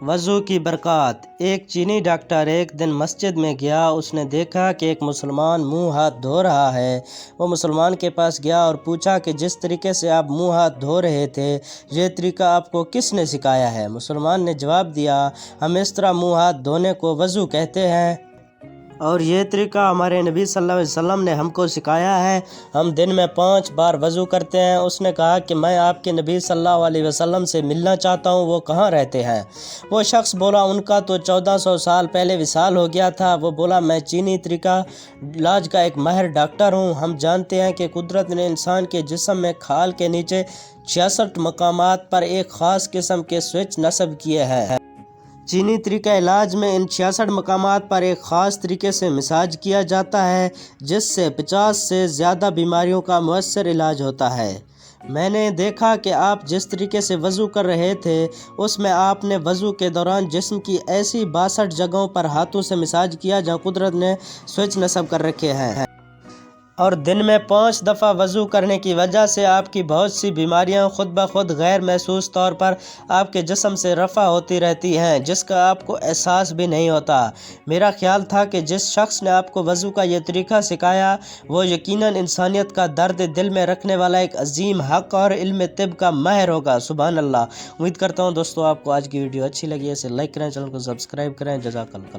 وضو کی برکات۔ ایک چینی ڈاکٹر ایک دن مسجد میں گیا۔ اس نے دیکھا کہ ایک مسلمان منہ ہاتھ دھو رہا ہے۔ وہ مسلمان کے پاس گیا اور پوچھا کہ جس طریقے سے آپ منہ ہاتھ دھو رہے تھے یہ طریقہ آپ کو کس نے سکھایا ہے؟ مسلمان نے جواب دیا، ہم اس طرح منہ ہاتھ دھونے کو وضو کہتے ہیں اور یہ طریقہ ہمارے نبی صلی اللہ علیہ وسلم نے ہم کو سکھایا ہے۔ ہم دن میں 5 بار وضو کرتے ہیں۔ اس نے کہا کہ میں آپ کے نبی صلی اللہ علیہ وسلم سے ملنا چاہتا ہوں، وہ کہاں رہتے ہیں؟ وہ شخص بولا، ان کا تو 1400 سال پہلے وصال ہو گیا تھا۔ وہ بولا، میں چینی طریقہ علاج کا ایک ماہر ڈاکٹر ہوں۔ ہم جانتے ہیں کہ قدرت نے انسان کے جسم میں کھال کے نیچے 66 مقامات پر ایک خاص قسم کے سوئچ نصب کیے ہیں۔ چینی طریقہ علاج میں ان 66 مقامات پر ایک خاص طریقے سے مساج کیا جاتا ہے جس سے 50 سے زیادہ بیماریوں کا مؤثر علاج ہوتا ہے۔ میں نے دیکھا کہ آپ جس طریقے سے وضو کر رہے تھے اس میں آپ نے وضو کے دوران جسم کی ایسی 62 جگہوں پر ہاتھوں سے مساج کیا جہاں قدرت نے سوئچ نصب کر رکھے ہیں، اور دن میں 5 دفعہ وضو کرنے کی وجہ سے آپ کی بہت سی بیماریاں خود بخود غیر محسوس طور پر آپ کے جسم سے رفع ہوتی رہتی ہیں جس کا آپ کو احساس بھی نہیں ہوتا۔ میرا خیال تھا کہ جس شخص نے آپ کو وضو کا یہ طریقہ سکھایا وہ یقیناً انسانیت کا درد دل میں رکھنے والا ایک عظیم حق اور علم طب کا ماہر ہوگا۔ سبحان اللہ۔ امید کرتا ہوں دوستو آپ کو آج کی ویڈیو اچھی لگی ہے، اسے لائک کریں، چینل کو سبسکرائب کریں۔ جزاک اللہ۔